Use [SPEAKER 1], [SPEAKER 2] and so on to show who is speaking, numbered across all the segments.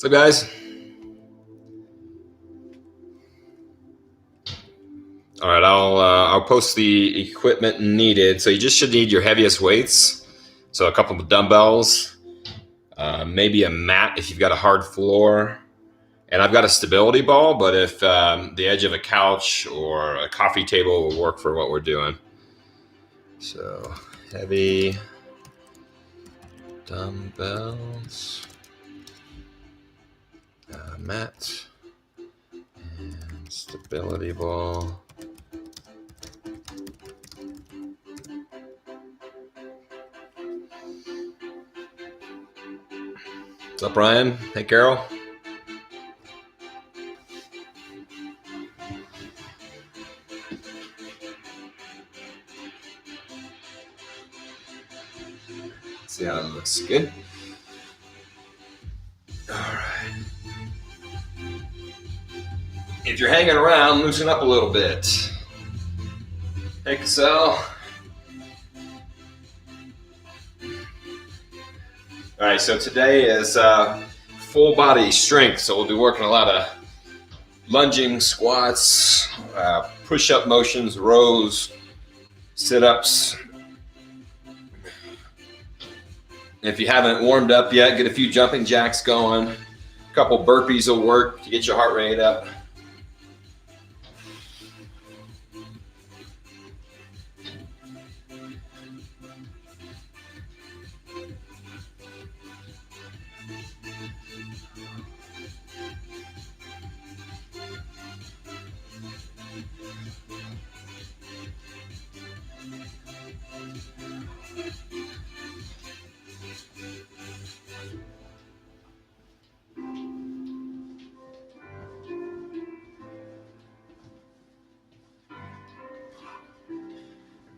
[SPEAKER 1] So guys, all right, I'll post the equipment needed. So you just should need your heaviest weights. So a couple of dumbbells, maybe a mat if you've got a hard floor, and I've got a stability ball. But if the edge of a couch or a coffee table will work for what we're doing. So heavy dumbbells, mat, and stability ball. What's up, Ryan? Hey, Carol. See how that looks. Good. All right. If you're hanging around, loosen up a little bit. Hey, Cassell. All right, so today is full body strength. So we'll be working a lot of lunging, squats, push-up motions, rows, sit-ups. If you haven't warmed up yet, get a few jumping jacks going. A couple burpees will work to get your heart rate up.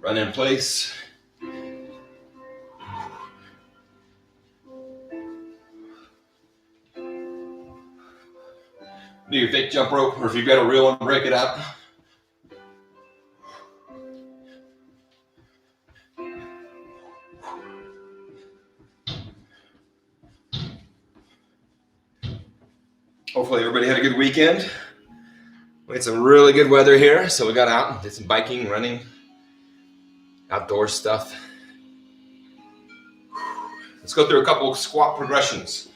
[SPEAKER 1] Run in place. Do your fake jump rope, or if you've got a real one, break it up. Hopefully everybody had a good weekend. We had some really good weather here, so we got out and did some biking, running, outdoor stuff. Let's go through a couple of squat progressions.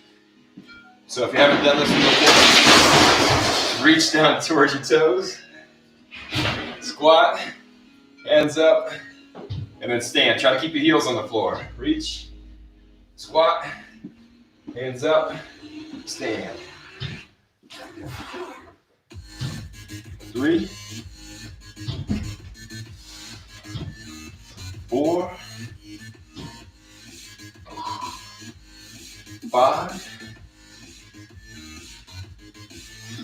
[SPEAKER 1] So if you haven't done this before, reach down towards your toes, squat, hands up, and then stand. Try to keep your heels on the floor. Reach, squat, hands up, stand. 3, 4, 5,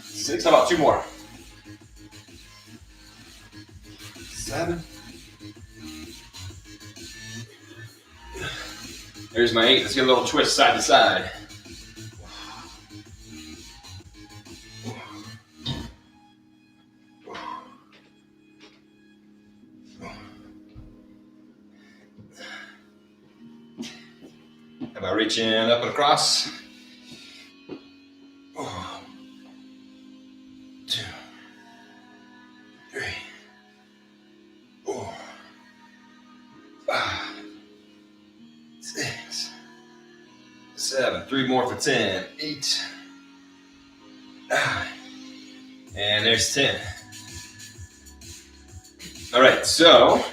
[SPEAKER 1] 6. How about 2 more? 7. There's my 8. Let's get a little twist side to side. How about reaching up and across? 1, 2, 3, 4, 5, 6, 7. 3 more for 10. 8, 9, and there's 10. All right, so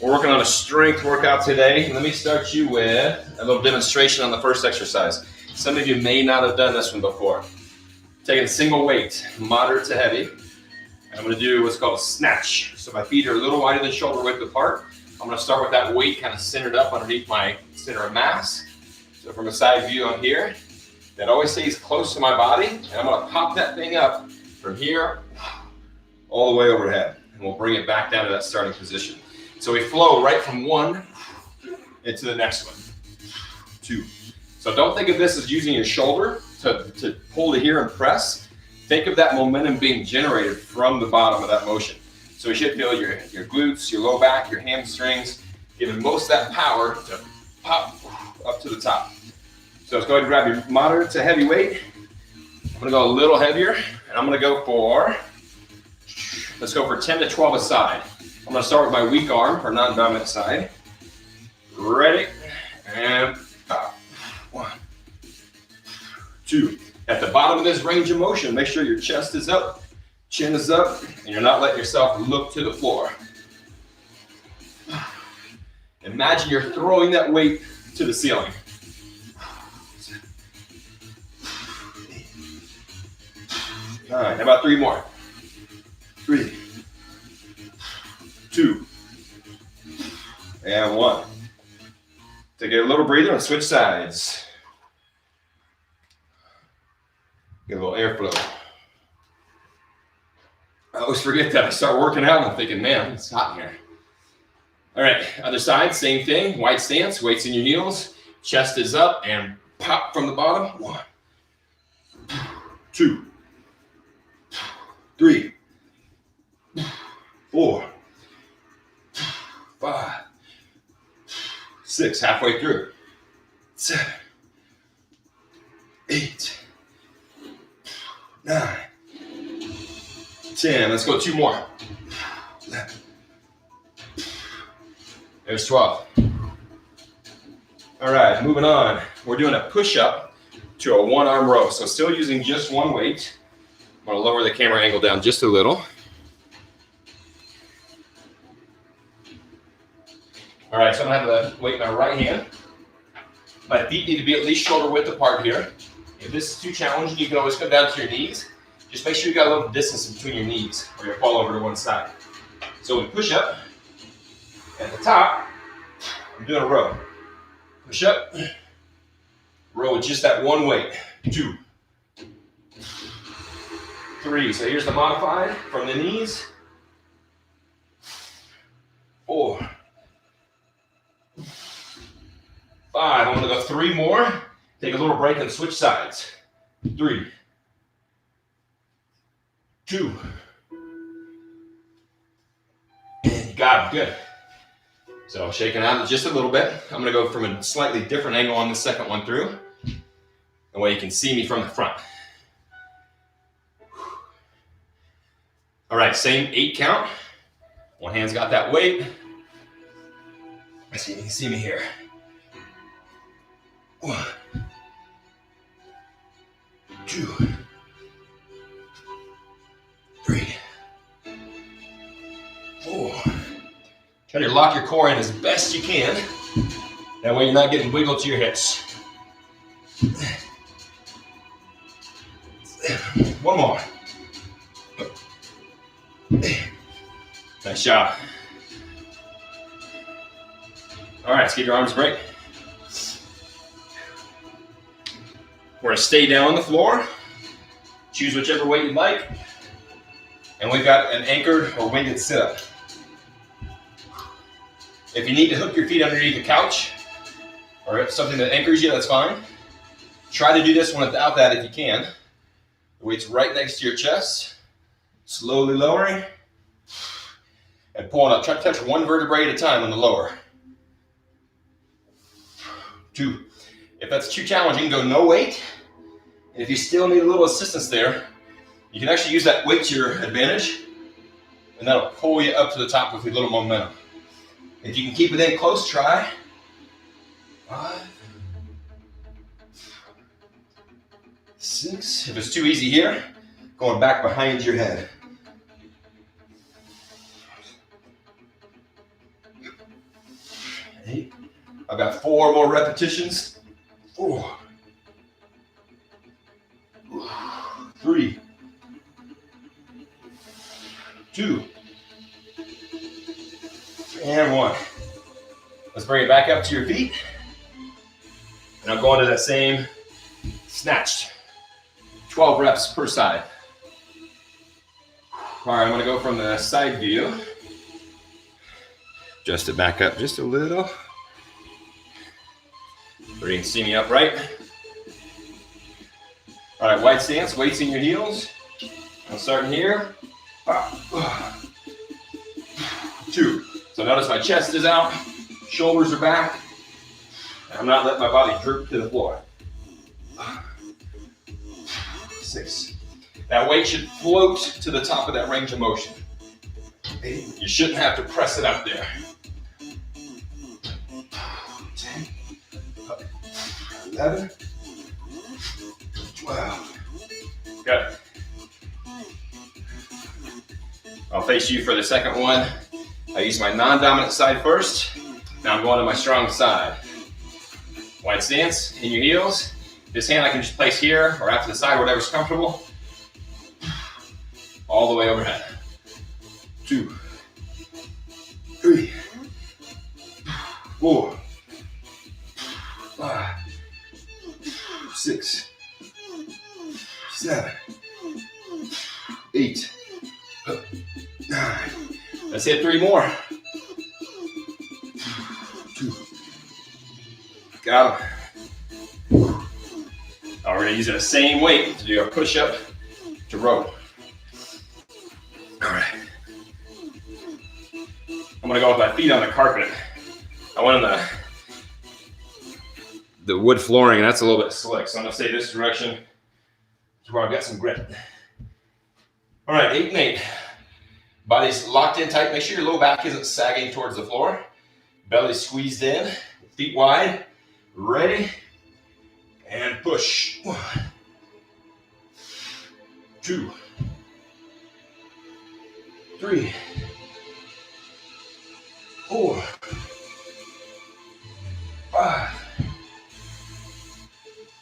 [SPEAKER 1] we're working on a strength workout today. Let me start you with a little demonstration on the first exercise. Some of you may not have done this one before. Taking a single weight, moderate to heavy. And I'm going to do what's called a snatch. So my feet are a little wider than shoulder width apart. I'm going to start with that weight kind of centered up underneath my center of mass. So from a side view on here, that always stays close to my body. And I'm going to pop that thing up from here all the way overhead. And we'll bring it back down to that starting position. So we flow right from 1 into the next one. 2. So don't think of this as using your shoulder to pull to here and press. Think of that momentum being generated from the bottom of that motion. So you should feel your glutes, your low back, your hamstrings, giving most of that power to pop up to the top. So let's go ahead and grab your moderate to heavy weight. I'm gonna go a little heavier, and I'm gonna go for, let's go for 10 to 12 a side. I'm gonna start with my weak arm, or non-dominant side. Ready, and up. 1, 2. At the bottom of this range of motion, make sure your chest is up, chin is up, and you're not letting yourself look to the floor. Imagine you're throwing that weight to the ceiling. All right, how about 3 more? 3, 2, and 1. Take a little breather and switch sides. Get a little airflow. I always forget that. I start working out and I'm thinking, man, it's hot in here. All right, other side, same thing. Wide stance, weights in your heels. Chest is up and pop from the bottom. 1, 2, 3, 4, 5, 6, halfway through. 7, 8, 9, 10. Let's go 2 more. 11. There's 12. All right, moving on. We're doing a push-up to a 1-arm row. So still using just one weight. I'm gonna lower the camera angle down just a little. All right, so I'm gonna have the weight in my right hand. My feet need to be at least shoulder width apart here. If this is too challenging, you can always come down to your knees. Just make sure you got a little distance between your knees or you'll fall over to one side. So we push up. At the top, I'm doing a row. Push up. Row with just that one weight. 2, 3. So here's the modified from the knees. 4, 5. I'm gonna go 3 more. Take a little break and switch sides. 3, 2. And you got it, good. So shaking out just a little bit. I'm gonna go from a slightly different angle on the second one through. That way you can see me from the front. All right, same 8 count. One hand's got that weight. Let's see if you can see me here. 1, 2, 3, 4. Try to lock your core in as best you can. That way you're not getting wiggle to your hips. 1 more. Nice job. All right, let's get your arms break. We're gonna stay down on the floor. Choose whichever weight you'd like. And we've got an anchored or winged sit-up. If you need to hook your feet underneath the couch or something that anchors you, that's fine. Try to do this one without that if you can. The weight's right next to your chest. Slowly lowering and pulling up. Try to touch one vertebrae at a time on the lower. 2. If that's too challenging, go no weight. And if you still need a little assistance there, you can actually use that weight to your advantage, and that'll pull you up to the top with a little momentum. If you can keep it in close, try. 5, 6. If it's too easy here, going back behind your head. 8. I've got 4 more repetitions. 4, 3, 2, and 1. Let's bring it back up to your feet. And I'm going to that same snatched. 12 reps per side. All right, I'm going to go from the side view. Adjust it back up just a little. Where you can see me upright. All right, wide stance, weights in your heels. I'm starting here. 2. So notice my chest is out, shoulders are back. I'm not letting my body droop to the floor. 6. That weight should float to the top of that range of motion. 8. You shouldn't have to press it up there. 10. 11. 12. Good. I'll face you for the second one. I use my non-dominant side first. Now I'm going to my strong side. Wide stance, in your heels. This hand I can just place here or out to the side, whatever's comfortable. All the way overhead. 2, 3, 4, 5, 6, 7, 8, 9. Let's hit 3 more. 2. Got 'em. Now we're going to use the same weight to do a push-up to row. All right. I'm going to go with my feet on the carpet. I went on the wood flooring, and that's a little bit slick, so I'm going to stay this direction to where I've got some grip. All right, 8 and 8. Body's locked in tight. Make sure your low back isn't sagging towards the floor. Belly squeezed in, feet wide, ready, and push. 1, 2, 3, 4, 5,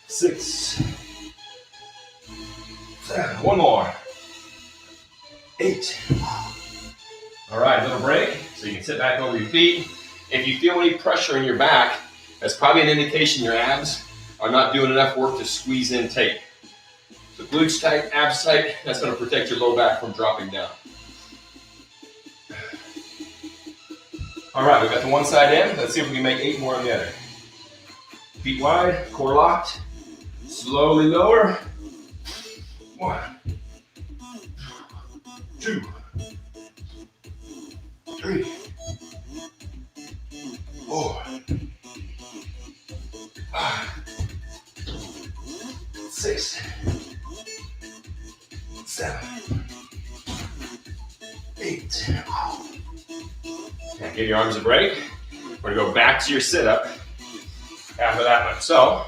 [SPEAKER 1] 6, 7. One more. 8. All right, little break, so you can sit back over your feet. If you feel any pressure in your back, that's probably an indication your abs are not doing enough work to squeeze in tight. So glutes tight, abs tight, that's going to protect your low back from dropping down. All right, we've got the one side in. Let's see if we can make 8 more on the other. Feet wide, core locked. Slowly lower. 1, 2, 3, 4, 5, 6, 7, 8. And give your arms a break. We're gonna go back to your sit-up after that one. So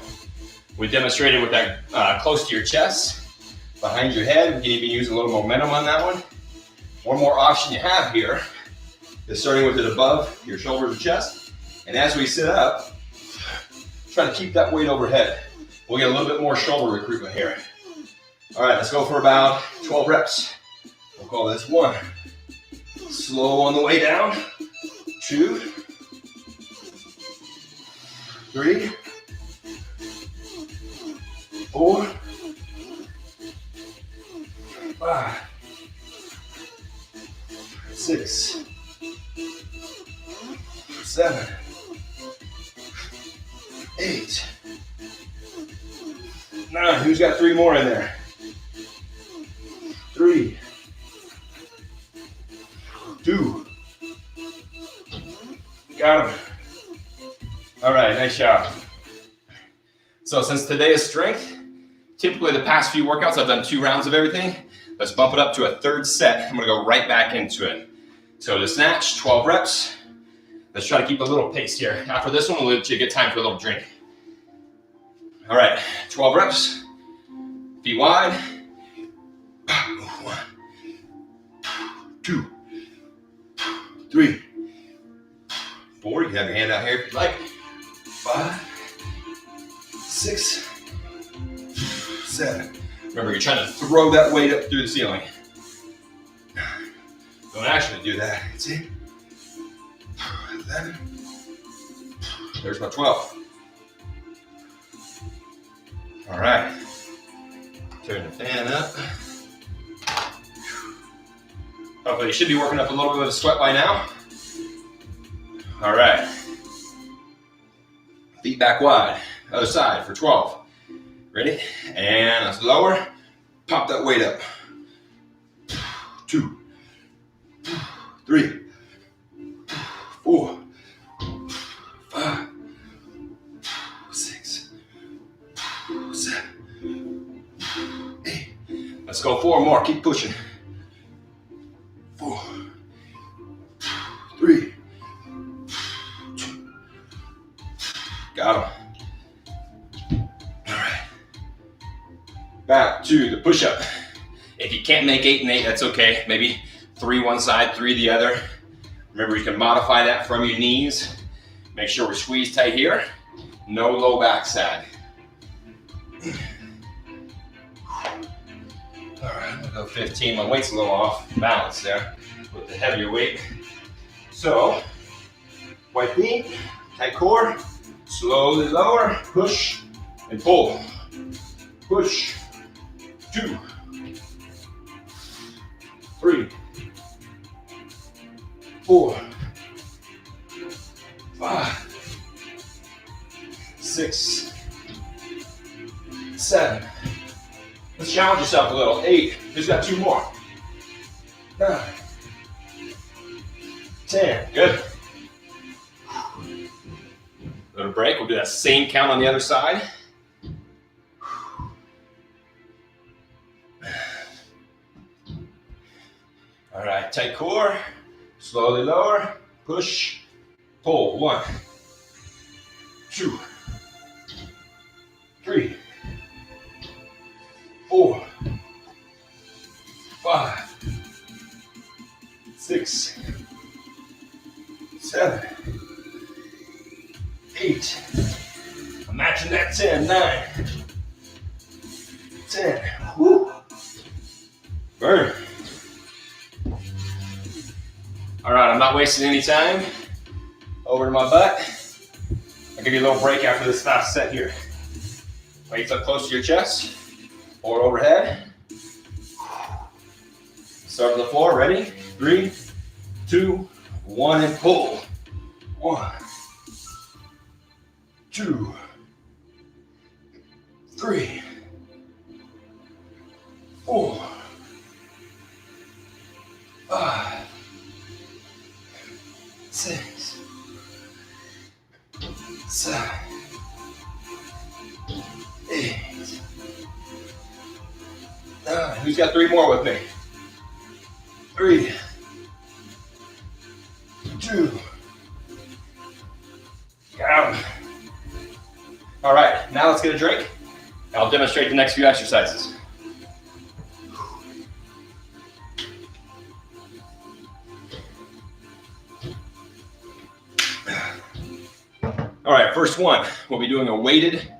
[SPEAKER 1] we demonstrated with that close to your chest, behind your head. We can even use a little momentum on that one. One more option you have here is starting with it above your shoulders and chest. And as we sit up, try to keep that weight overhead. We'll get a little bit more shoulder recruitment here. All right, let's go for about 12 reps. We'll call this 1. Slow on the way down. 2, 3, 4, 5, 6, 7, 8, 9. Who's got 3 more in there? 3, 2. Got him. All right, nice job. So since today is strength, typically the past few workouts I've done 2 rounds of everything. Let's bump it up to a 3rd set. I'm gonna go right back into it. So to snatch, 12 reps. Let's try to keep a little pace here. After this one, we'll let you get time for a little drink. All right, 12 reps. Feet wide. 1, 2, 3, 4. You can have your hand out here if you'd like. 5, 6, 7. Remember, you're trying to throw that weight up through the ceiling. Don't actually do that. It's 10, 11. There's my 12. All right. Turn the fan up. Hopefully you should be working up a little bit of sweat by now. All right. Feet back wide. Other side for 12. Ready? And let's lower. Pop that weight up. 2, 3, 4, 5, 6, 7, 8, Let's go 4 more. Keep pushing. 4, 3, 2. Got him. All right. Back to the push-up. If you can't make 8 and 8, that's okay. Maybe 3 one side, 3 the other. Remember, you can modify that from your knees. Make sure we're squeezed tight here. No low back sag. All right, I'm gonna go 15. My weight's a little off balance there with the heavier weight. So, white feet, tight core, slowly lower, push and pull. Push, 2, 3, 4, 5, 6, 7. Let's challenge yourself a little. 8. Who's got 2 more? 9, 10. Good. Little break. We'll do that same count on the other side. All right, tight core. Slowly lower. Push. Pull. 1, 2, 3, 4, 5, 6, 7, 8. I'm matching that 10, 9, 10. Woo. Burn. All right, I'm not wasting any time. Over to my butt. I'll give you a little break after this last set here. Weights up close to your chest or overhead. Start on the floor, ready? 3, 2, 1, and pull. 1, 2, 3, 4, 5, 6, 7, 8, 9. Who's got 3 more with me? 3, 2. Got 'em. All right, now let's get a drink. I'll demonstrate the next few exercises. All right, first one, we'll be doing a weighted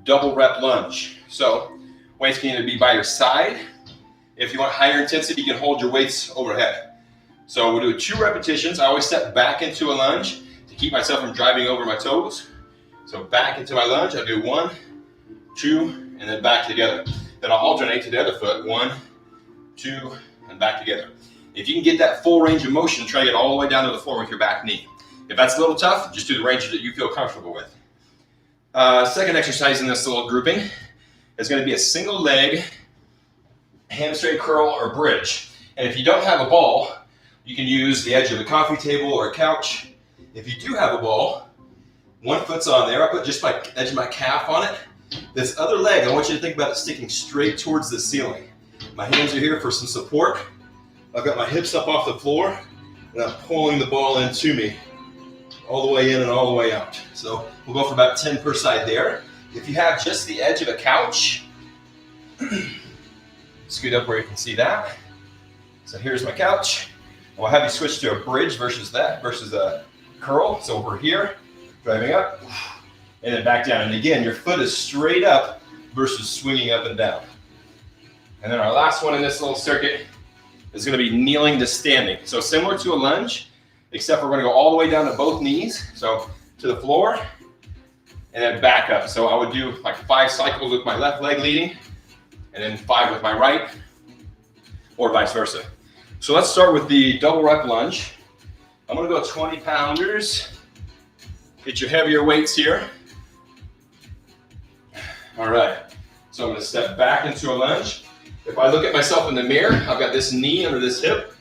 [SPEAKER 1] double rep lunge. So weights can either be by your side. If you want higher intensity, you can hold your weights overhead. So we'll do 2 repetitions. I always step back into a lunge to keep myself from driving over my toes. So back into my lunge, I'll do 1, 2, and then back together. Then I'll alternate to the other foot, 1, 2, and back together. If you can get that full range of motion, try to get all the way down to the floor with your back knee. If that's a little tough, just do the range that you feel comfortable with. Second exercise in this little grouping is going to be a single leg hamstring curl or bridge. And if you don't have a ball, you can use the edge of a coffee table or a couch. If you do have a ball, one foot's on there. I put just my edge of my calf on it. This other leg, I want you to think about it sticking straight towards the ceiling. My hands are here for some support. I've got my hips up off the floor, and I'm pulling the ball into me, all the way in and all the way out. So we'll go for about 10 per side there. If you have just the edge of a couch, scoot up where you can see that. So here's my couch. We'll have you switch to a bridge versus a curl. So we're here, driving up, and then back down. And again, your foot is straight up versus swinging up and down. And then our last one in this little circuit is going to be kneeling to standing. So similar to a lunge, except we're going to go all the way down to both knees. So to the floor and then back up. So I would do like 5 cycles with my left leg leading and then 5 with my right, or vice versa. So let's start with the double rep lunge. I'm going to go 20 pounders. Get your heavier weights here. All right. So I'm going to step back into a lunge. If I look at myself in the mirror, I've got this knee under this hip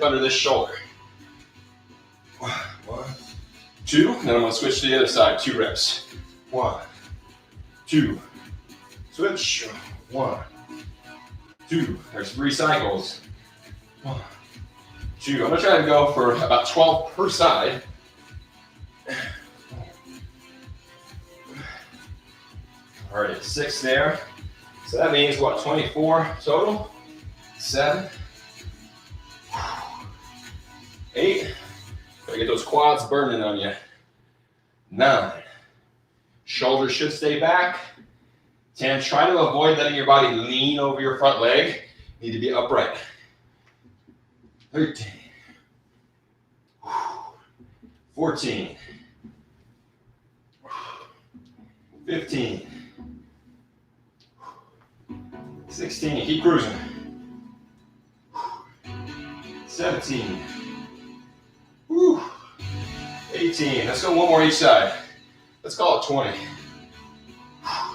[SPEAKER 1] under this shoulder. 1, 2, and then I'm going to switch to the other side, 2 reps. 1, 2, switch, 1, 2. There's 3 cycles. 1, 2. I'm gonna try to go for about 12 per side. All right, 6 there. So that means what, 24 total? 7, 8. Gotta get those quads burning on you. 9. Shoulders should stay back. 10. Try to avoid letting your body lean over your front leg. You need to be upright. 13. 14. 15. 16. Keep cruising. 17. 18. Let's go one more each side. Let's call it 20.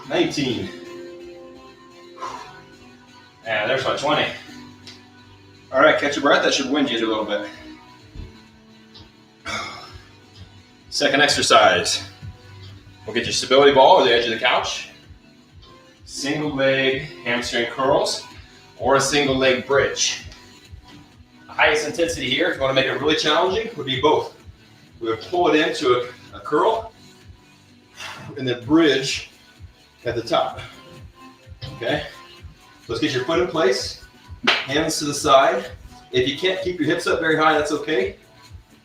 [SPEAKER 1] 19. And there's my 20. All right, catch your breath. That should wind you a little bit. Second exercise. We'll get your stability ball over the edge of the couch. Single leg hamstring curls or a single leg bridge. The highest intensity here, if you want to make it really challenging, would be both. We would pull it into a curl and then bridge at the top. Okay? So let's get your foot in place, hands to the side. If you can't keep your hips up very high, that's okay.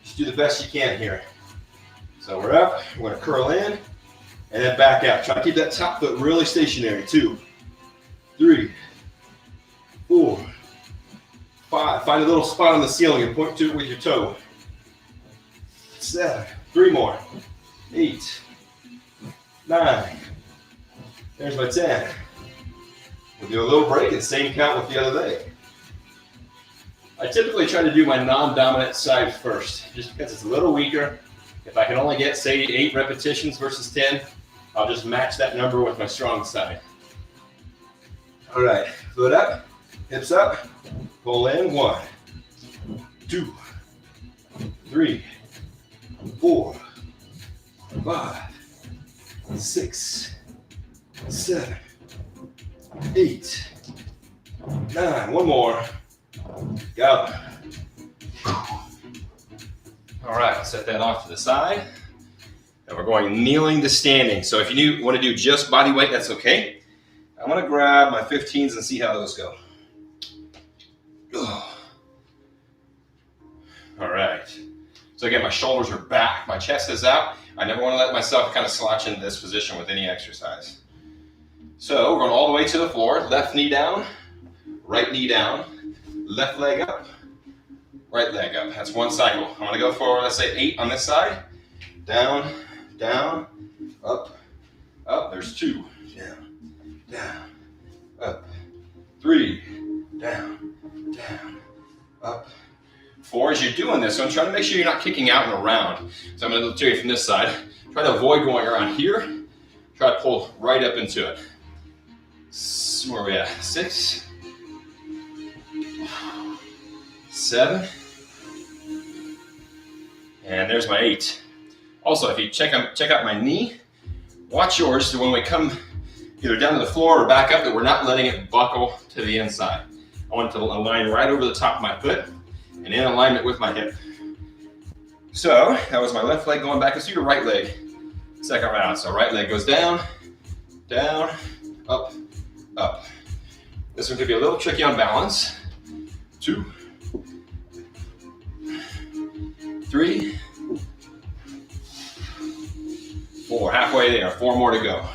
[SPEAKER 1] Just do the best you can here. So we're up, we're gonna curl in, and then back out. Try to keep that top foot really stationary. 2, 3, 4, 5. Find a little spot on the ceiling and point to it with your toe. 7. 3 more. 8, 9. There's my 10. We'll do a little break and same count with the other leg. I typically try to do my non-dominant side first, just because it's a little weaker. If I can only get, say, 8 repetitions versus 10, I'll just match that number with my strong side. All right, foot up, hips up, pull in. 1, 2, 3, 4, 5, 6, 7, 8, 9. One more. Go. All right, set that off to the side. And we're going kneeling to standing. So if you want to do just body weight, that's okay. I'm going to grab my 15s and see how those go. All right. So again, my shoulders are back, my chest is out. I never want to let myself kind of slouch into this position with any exercise. So we're going all the way to the floor. Left knee down, right knee down, left leg up, right leg up. That's one cycle. I'm going to go for, let's say, 8 on this side. Down, down, up, up. There's 2. Down, down, up. 3, down, down, up. 4, as you're doing this, so I'm trying to make sure you're not kicking out and around. So I'm going to tell you from this side. Try to avoid going around here. Try to pull right up into it. Where are we at? 6, 7, and there's my 8. Also, if you check out my knee, watch yours so when we come either down to the floor or back up that we're not letting it buckle to the inside. I want it to align right over the top of my foot and in alignment with my hip. So that was my left leg going back. Let's do your right leg. Second round. So right leg goes down, down, up, up. This one could be a little tricky on balance. 2, 3, 4. Halfway there. 4 more to go.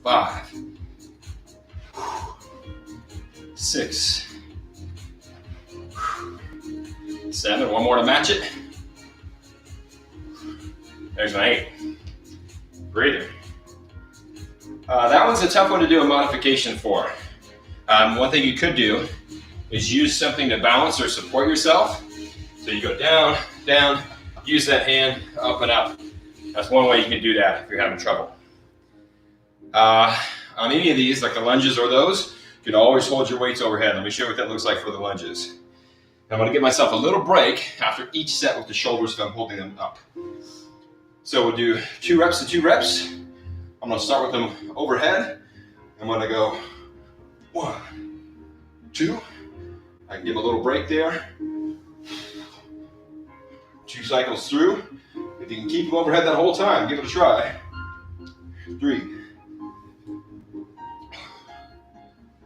[SPEAKER 1] 5, 6, 7. 1 more to match it. There's my 8. Breather. That one's a tough one to do a modification for. One thing you could do is use something to balance or support yourself. So you go down, down, use that hand, up and up. That's one way you can do that if you're having trouble. On any of these, like the lunges or those, you can always hold your weights overhead. Let me show you what that looks like for the lunges. I'm going to give myself a little break after each set with the shoulders if I'm holding them up. So we'll do 2 reps to 2 reps. I'm going to start with them overhead. I'm going to go 1, 2. I can give a little break there. 2 cycles through. If you can keep them overhead that whole time, give it a try. 3,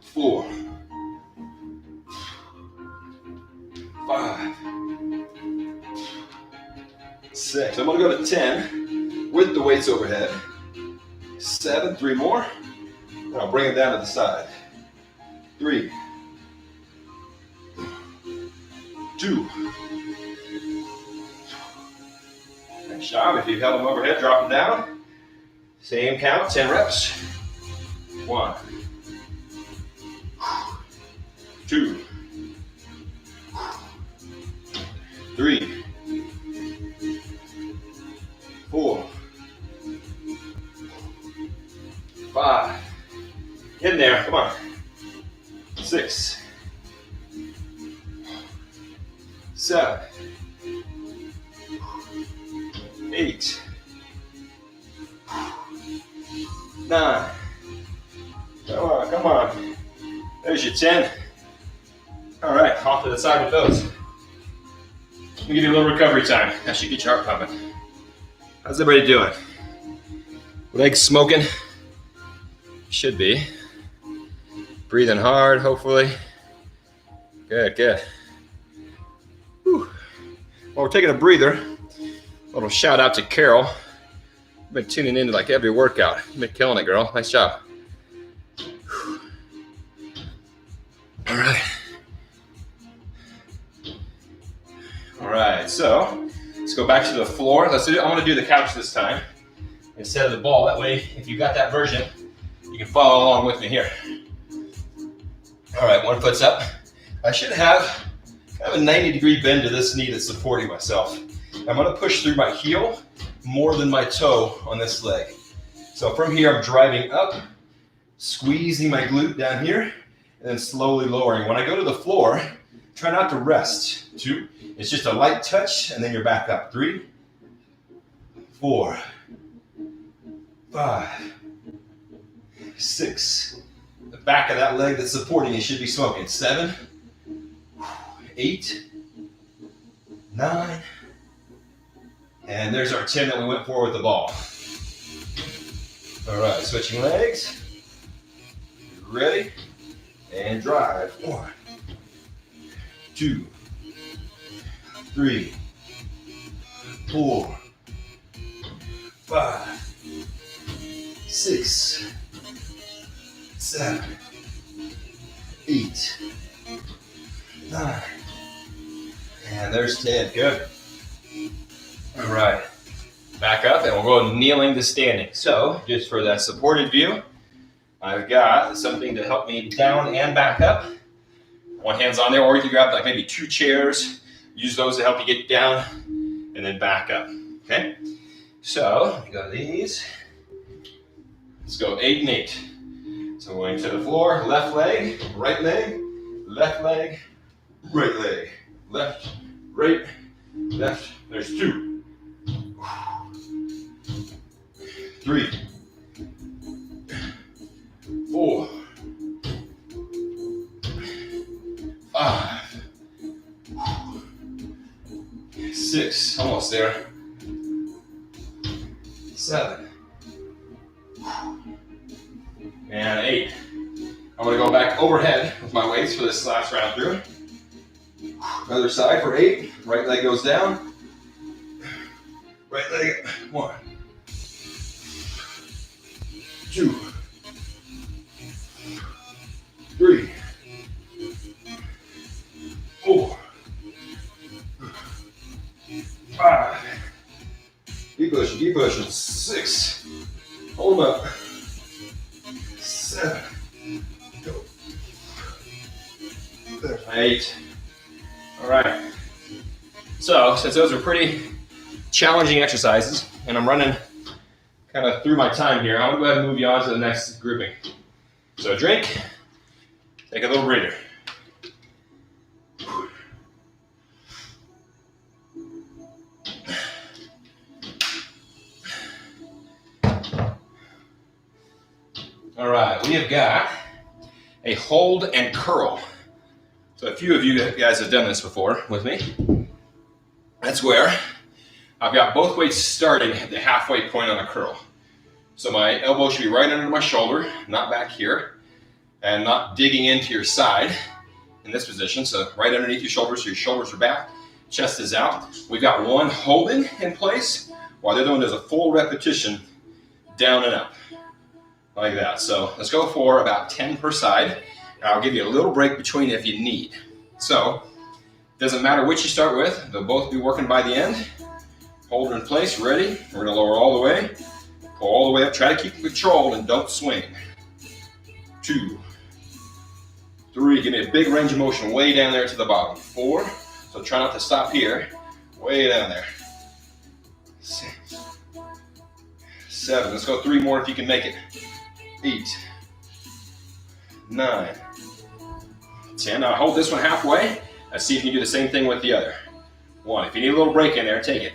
[SPEAKER 1] 4, 5, 6. I'm going to go to 10 with the weights overhead. 7, 3 more. And I'll bring it down to the side. 3, 2. Nice job. If you've held them overhead, drop them down. Same count, 10 reps. 1, 2, 3, 4, 5. Get in there, come on. 6, 7, 8, 9. Come on, come on. There's your 10. All right, off to the side with those. Let me give you a little recovery time. That should get your heart pumping. How's everybody doing? Legs smoking? Should be. Breathing hard, hopefully. Good, good. Whew. While we're taking a breather, a little shout out to Carol. You've been tuning into like every workout. You've been killing it, girl. Nice job. Whew. All right. All right, so let's go back to the floor. I want to do the couch this time instead of the ball. That way, if you got that version, you can follow along with me here. All right, 1 foot's up. I should have kind of a 90-degree bend to this knee that's supporting myself. I'm going to push through my heel more than my toe on this leg. So from here, I'm driving up, squeezing my glute down here, and then slowly lowering. When I go to the floor, try not to rest. 2, it's just a light touch, and then you're back up. 3, 4, 5, 6. The back of that leg that's supporting you should be smoking. 7, 8, 9, and there's our 10 that we went for with the ball. All right, switching legs. Ready? And drive. 1, 2, 3, 4, 5, 6, 7, 8, 9, and there's 10. Good. All right, back up and we'll go kneeling to standing. So just for that supported view, I've got something to help me down and back up. One hand's on there, or you can grab like maybe 2 chairs, use those to help you get down and then back up. Okay, so let me go to these. Let's go 8 and 8. So going to the floor, left leg, right leg, left leg, right leg, left, right, left. There's 2, 3, 4, 5, 6, almost there, 7, and 8. I'm going to go back overhead with my weights for this last round through. Other side for 8. Right leg goes down. Right leg, 1, 2, 3, 4, 5. Keep pushing, keep pushing. 6. Hold them up. 7. Go. 8. All right. So, since those are pretty challenging exercises, and I'm running kind of through my time here, I'm going to go ahead and move you on to the next grouping. So, drink, take a little breather. All right, we have got a hold and curl. So a few of you guys have done this before with me. That's where I've got both weights starting at the halfway point on a curl. So my elbow should be right under my shoulder, not back here, and not digging into your side in this position. So right underneath your shoulders, so your shoulders are back, chest is out. We've got one holding in place, while the other one does a full repetition down and up, like that. So let's go for about 10 per side. I'll give you a little break between if you need. So, doesn't matter which you start with, they'll both be working by the end. Hold in place, ready. We're gonna lower all the way, pull all the way up. Try to keep control and don't swing. 2, 3, give me a big range of motion way down there to the bottom. 4, so try not to stop here, way down there. 6, 7, let's go 3 more if you can make it. 8, 9, 10. Now hold this one halfway. Let's see if you can do the same thing with the other. 1, if you need a little break in there, take it.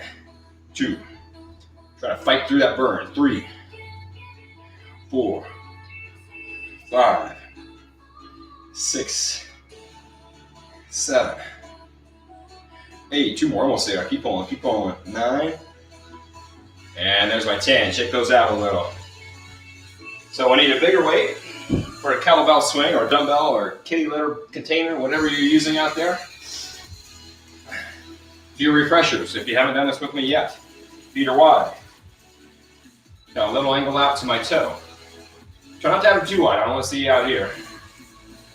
[SPEAKER 1] 2, try to fight through that burn. 3, 4, 5, 6, 7, 8. 2 more, almost there. Keep pulling, keep pulling. 9, and there's my 10. Shake those out a little. So I need a bigger weight for a kettlebell swing or a dumbbell or kitty litter container, whatever you're using out there. A few refreshers if you haven't done this with me yet. Feet are wide. Got a little angle out to my toe. Try not to have them too wide. I don't want to see you out here.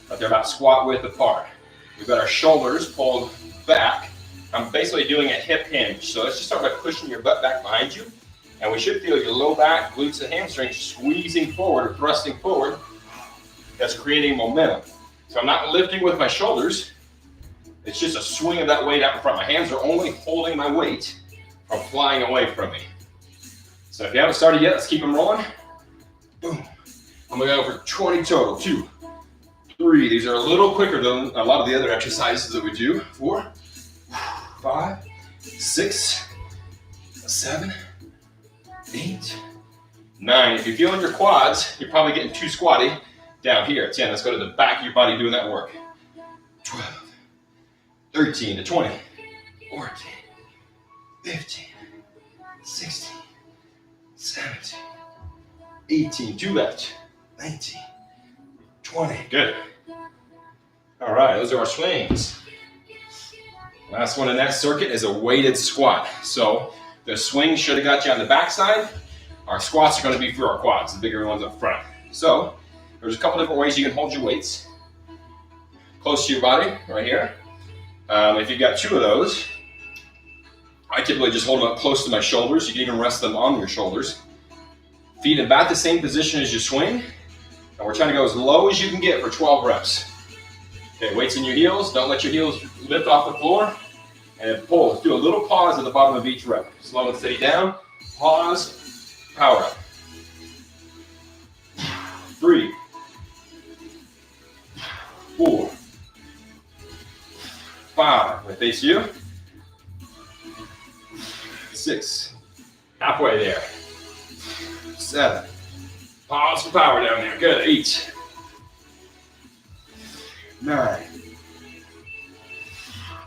[SPEAKER 1] But they're about squat width apart. We've got our shoulders pulled back. I'm basically doing a hip hinge. So let's just start by pushing your butt back behind you. And we should feel your low back, glutes, and hamstrings squeezing forward or thrusting forward. That's creating momentum. So I'm not lifting with my shoulders. It's just a swing of that weight out in front. My hands are only holding my weight from flying away from me. So if you haven't started yet, let's keep them rolling. Boom. I'm gonna go for 20 total. 2, 3. These are a little quicker than a lot of the other exercises that we do. 4, 5, 6, 7, 8, 9. If you're feeling your quads, you're probably getting too squatty down here. 10. Let's go to the back of your body doing that work. 12, 13 to 20, 14, 15, 16, 17, 18. 2 left. 19, 20. Good. All right, those are our swings. Last one in that circuit is a weighted squat. So the swing should have got you on the backside. Our squats are going to be for our quads, the bigger ones up front. So there's a couple different ways you can hold your weights. Close to your body, right here. If you've got 2 of those, I typically just hold them up close to my shoulders. You can even rest them on your shoulders. Feet in about the same position as you swing. And we're trying to go as low as you can get for 12 reps. Okay, weights in your heels. Don't let your heels lift off the floor. And pull. Let's do a little pause at the bottom of each rep. Slow and steady down. Pause. Power up. 3, 4, 5. I face you. 6. Halfway there. 7. Pause for power down there. Good. 8. 9.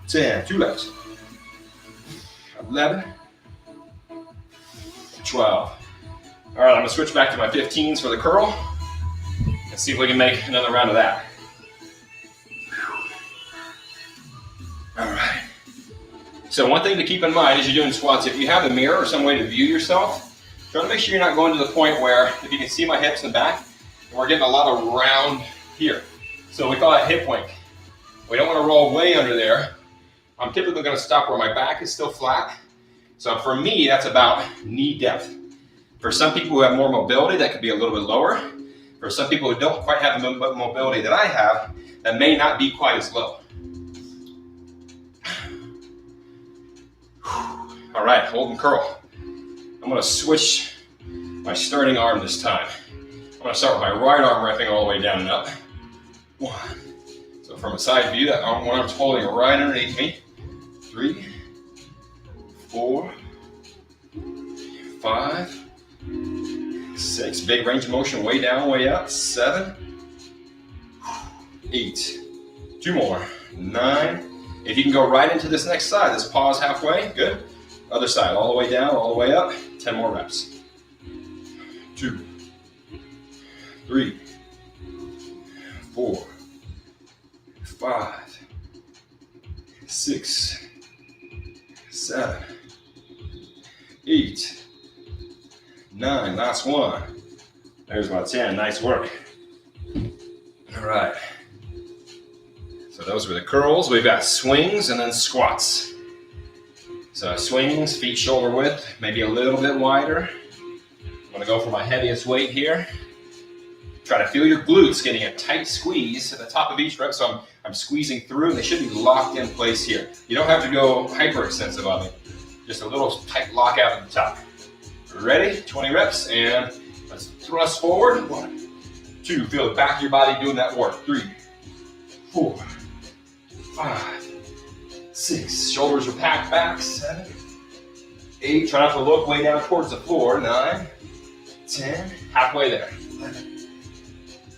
[SPEAKER 1] 10. 2 left. 11. 12. All right, I'm going to switch back to my 15s for the curl and see if we can make another round of that. All right. So one thing to keep in mind as you're doing squats, if you have a mirror or some way to view yourself, try to make sure you're not going to the point where, if you can see my hips and back, we're getting a lot of round here. So we call that hip wink. We don't want to roll way under there. I'm typically going to stop where my back is still flat. So for me, that's about knee depth. For some people who have more mobility, that could be a little bit lower. For some people who don't quite have the mobility that I have, that may not be quite as low. All right, hold and curl. I'm going to switch my starting arm this time. I'm going to start with my right arm wrapping all the way down and up. 1. So from a side view, that one arm's holding right underneath me. 3, 4, 5, 6. Big range of motion, way down, way up. 7, 8. 2 more. 9. If you can go right into this next side, this pause halfway, good. Other side, all the way down, all the way up. 10 more reps. 2, 3, 4, 5, 6, 7, 8, 9. Last one. There's my 10. Nice work. All right. So those were the curls. We've got swings and then squats. So swings, feet shoulder width, maybe a little bit wider. I'm gonna go for my heaviest weight here. Try to feel your glutes getting a tight squeeze at the top of each rep. So I'm squeezing through, and they should be locked in place here. You don't have to go hyper-extensive on it. Just a little tight lockout at the top. Ready? 20 reps, and let's thrust forward. 1, 2, feel the back of your body doing that work. 3, 4, 5, 6. Shoulders are packed back. 7, 8. Try not to look way down towards the floor. 9, 10. Halfway there. 11,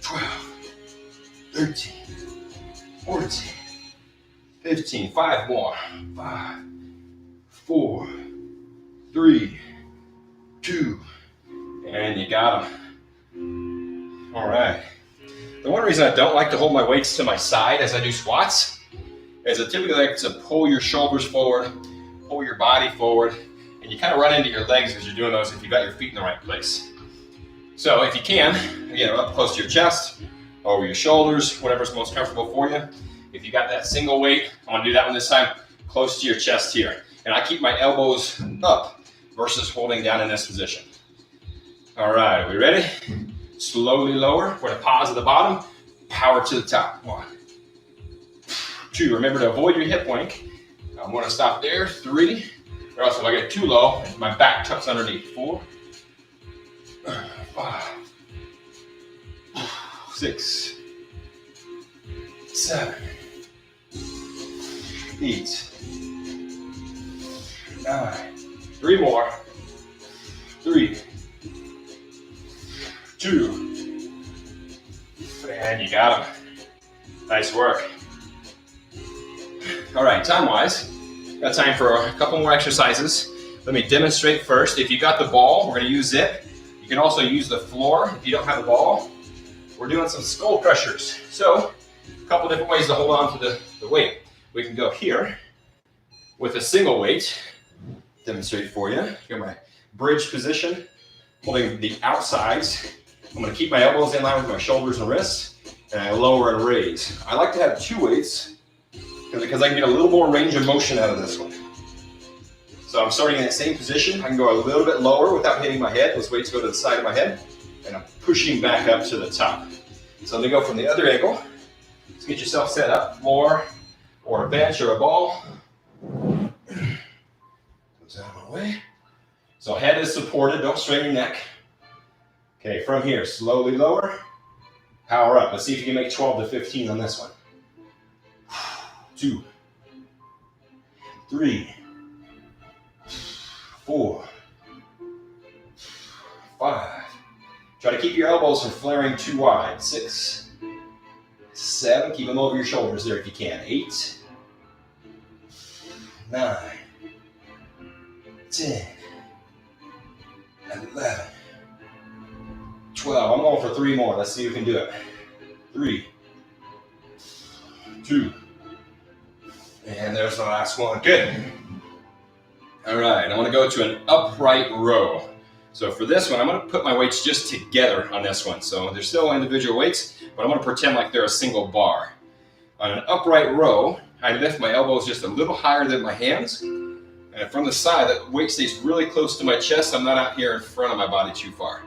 [SPEAKER 1] 12, 13, 14, 15. 5 more. 5, 4, 3, 2, and you got them. All right. The one reason I don't like to hold my weights to my side as I do squats is I typically like to pull your shoulders forward, pull your body forward, and you kind of run into your legs as you're doing those if you've got your feet in the right place. So if you can, up close to your chest, over your shoulders, whatever's most comfortable for you. If you got that single weight, I want to do that one this time, close to your chest here. And I keep my elbows up versus holding down in this position. All right, are we ready? Slowly lower. We're going to pause at the bottom, power to the top. 1, 2, remember to avoid your hip wink. I'm going to stop there. 3, or else if I get too low, my back tucks underneath. 4, 5, 6, 7, 8, 9. 3 more. 3, 2, and you got them. Nice work. All right, time-wise, got time for a couple more exercises. Let me demonstrate first. If you got the ball, we're going to use it. You can also use the floor if you don't have the ball. We're doing some skull crushers. So, a couple different ways to hold on to the weight. We can go here with a single weight. Demonstrate for you. Here, my bridge position, holding the outsides. I'm going to keep my elbows in line with my shoulders and wrists, and I lower and raise. I like to have 2 weights because I can get a little more range of motion out of this one. So I'm starting in the same position. I can go a little bit lower without hitting my head. Those weights go to the side of my head, and I'm pushing back up to the top. So let me go from the other angle. Let's get yourself set up, floor, or a bench, or a ball. Out of my way. So head is supported, don't strain your neck. Okay, from here, slowly lower, power up. Let's see if you can make 12 to 15 on this one. 2, 3, 4, 5. Try to keep your elbows from flaring too wide. 6, 7, keep them over your shoulders there if you can. 8, 9, 10, 11, 12. I'm going for 3 more. Let's see who can do it. 3, 2, and there's the last one. Good. All right, I want to go to an upright row. So for this one, I'm going to put my weights just together on this one. So they're still individual weights, but I'm going to pretend like they're a single bar. On an upright row, I lift my elbows just a little higher than my hands. And from the side, that weight stays really close to my chest. I'm not out here in front of my body too far.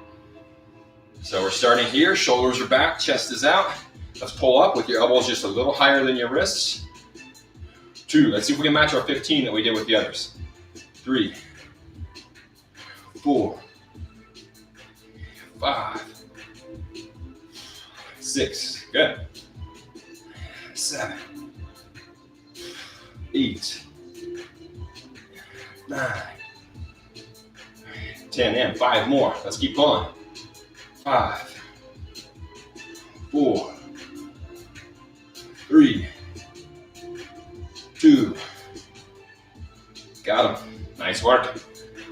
[SPEAKER 1] So we're starting here. Shoulders are back, chest is out. Let's pull up with your elbows just a little higher than your wrists. 2. Let's see if we can match our 15 that we did with the others. 3, 4, 5, 6. Good. 7, 8, 9, 10, and 5 more. Let's keep going. 5, 4, 3, 2. Got them. Nice work.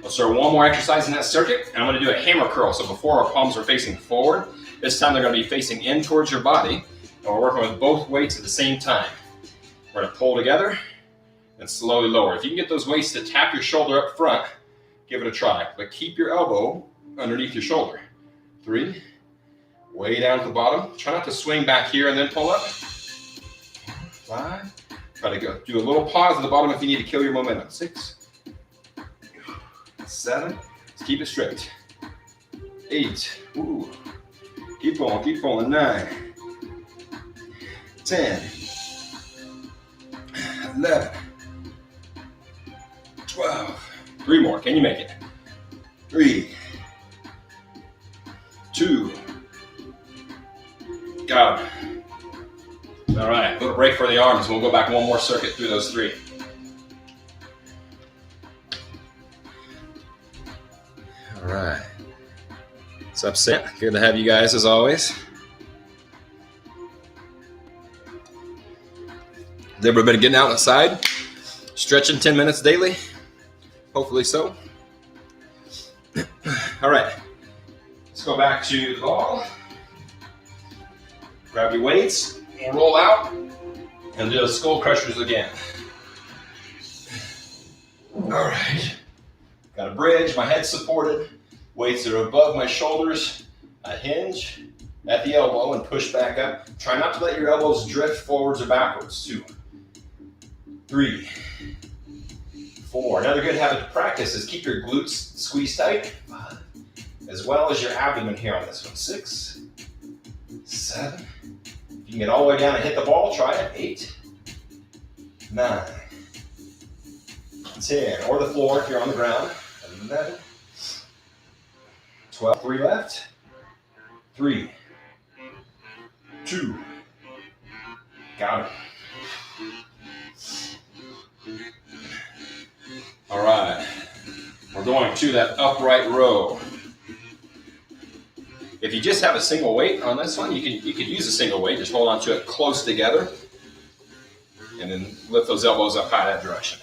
[SPEAKER 1] Let's start one more exercise in that circuit, and I'm going to do a hammer curl. So before our palms are facing forward, this time they're going to be facing in towards your body, and we're working with both weights at the same time. We're going to pull together and slowly lower. If you can get those weights to tap your shoulder up front, give it a try. But keep your elbow underneath your shoulder. 3, way down at the bottom. Try not to swing back here and then pull up. 5, try to go. Do a little pause at the bottom if you need to kill your momentum. 6, 7, let's keep it straight. 8, ooh. Keep going, 9, 10, 11, 12. 3 more, can you make it? 3, 2, got it. All right, little break for the arms. We'll go back one more circuit through those 3. All right. What's up, Sam? Good to have you guys as always. Has everybody been getting out outside? Stretching 10 minutes daily? Hopefully so. All right. Let's go back to the ball. Grab your weights and roll out and do the skull crushers again. All right. Got a bridge, my head's supported. Weights are above my shoulders. I hinge at the elbow and push back up. Try not to let your elbows drift forwards or backwards. 2, 3, 4. Another good habit to practice is keep your glutes squeezed tight, 5, as well as your abdomen here on this one. 6, 7. If you can get all the way down and hit the ball, try it. 8, 9, 10, or the floor if you're on the ground. 11, 12, 3 left. 3, 2, got it. All right, we're going to that upright row. If you just have a single weight on this one, you could use a single weight. Just hold on to it close together, and then lift those elbows up high that direction.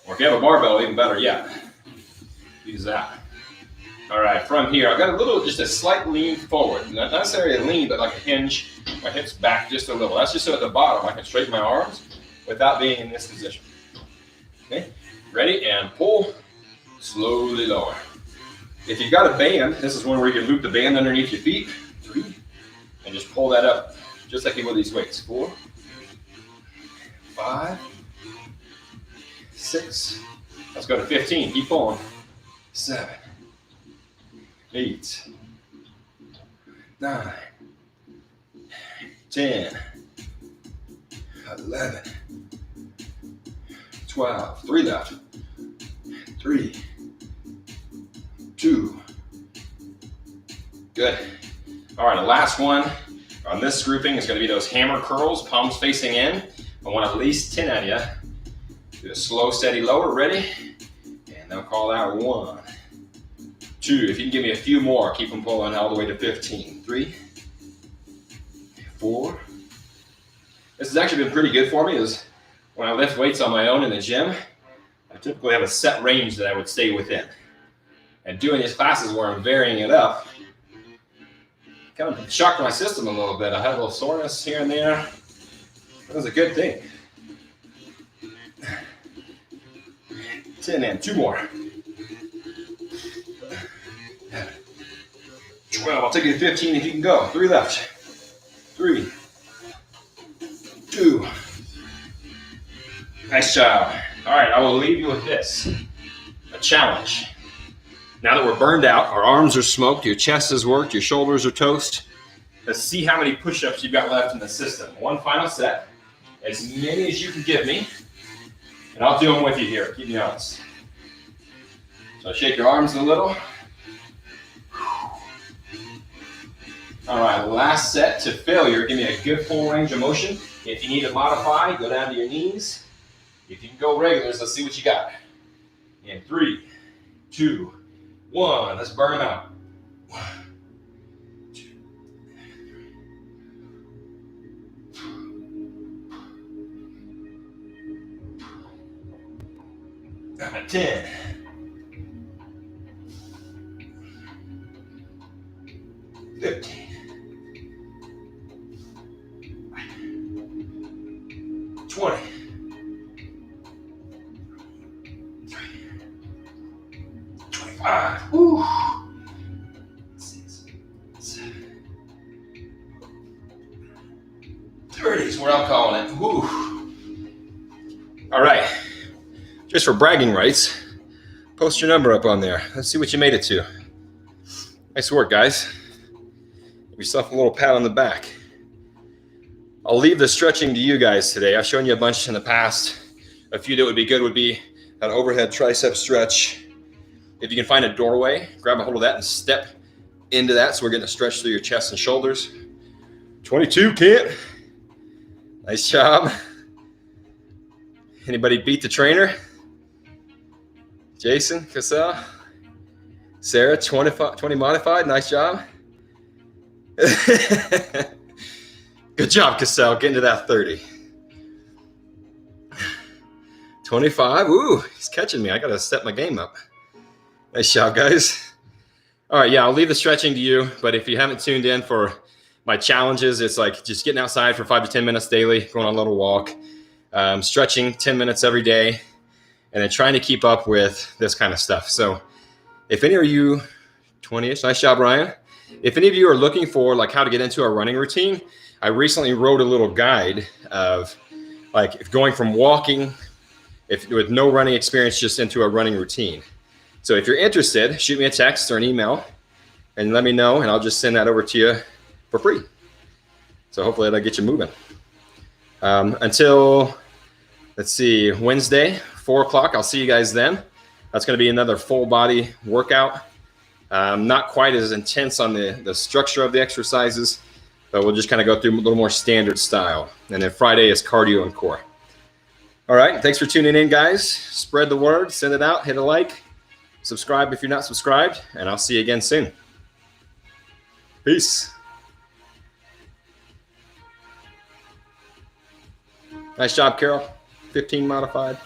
[SPEAKER 1] Or if you have a barbell, even better yet, use that. All right, from here, I've got just a slight lean forward. Not necessarily a lean, but like a hinge. My hips back just a little. That's just so at the bottom I can straighten my arms without being in this position. Okay, ready, and pull, slowly lower. If you've got a band, this is one where you can loop the band underneath your feet. 3, and just pull that up, just like you would these weights. 4, 5, 6, let's go to 15, keep pulling. 7, 8, 9, 10, 11, 12, 3 left. 3, 2, good. All right, the last one on this grouping is going to be those hammer curls, palms facing in. I want at least 10 at you. Do a slow, steady lower, ready? And now call that 1, 2, if you can give me a few more, keep them pulling all the way to 15. 3, 4. This has actually been pretty good for me, is when I lift weights on my own in the gym, I typically have a set range that I would stay within. And doing these classes where I'm varying it up, kind of shocked my system a little bit. I had a little soreness here and there. It was a good thing. 10 and 2 more. 12, I'll take you to 15 if you can go. 3 left. 3, 2. Nice job. All right, I will leave you with this. A challenge. Now that we're burned out, our arms are smoked, your chest is worked, your shoulders are toast. Let's see how many push-ups you've got left in the system. One final set, as many as you can give me, and I'll do them with you here, keep me honest. So shake your arms a little. All right, last set to failure. Give me a good full range of motion. If you need to modify, go down to your knees. If you can go regulars, let's see what you got. In 3, 2, 1, let's burn them out. 1, 2, 3, I'm at 10. 15. 20. 25. Woo. 6, 7. 30 is what I'm calling it. Woo. All right. Just for bragging rights, post your number up on there. Let's see what you made it to. Nice work, guys. Give yourself a little pat on the back. I'll leave the stretching to you guys today. I've shown you a bunch in the past. A few that would be good would be an overhead tricep stretch. If you can find a doorway, grab a hold of that and step into that. So we're getting a stretch through your chest and shoulders. 22, Kent. Nice job. Anybody beat the trainer? Jason, Cassell, Sarah, 20 modified. Nice job. Good job, Cassell, getting to that 30. 25. Ooh, he's catching me. I got to step my game up. Nice job, guys. All right, yeah, I'll leave the stretching to you. But if you haven't tuned in for my challenges, it's like just getting outside for 5 to 10 minutes daily, going on a little walk, stretching 10 minutes every day, and then trying to keep up with this kind of stuff. So if any of you, 20-ish, nice job, Ryan. If any of you are looking for like how to get into a running routine, I recently wrote a little guide of like if going from walking, with no running experience, just into a running routine. So if you're interested, shoot me a text or an email and let me know, and I'll just send that over to you for free. So hopefully that'll get you moving. Until, let's see, Wednesday, 4 o'clock, I'll see you guys then. That's going to be another full body workout. Not quite as intense on the structure of the exercises, but we'll just kind of go through a little more standard style. And then Friday is cardio and core. All right, thanks for tuning in, guys. Spread the word, send it out, hit a like, subscribe if you're not subscribed, and I'll see you again soon. Peace. Nice job, Carol. 15 modified.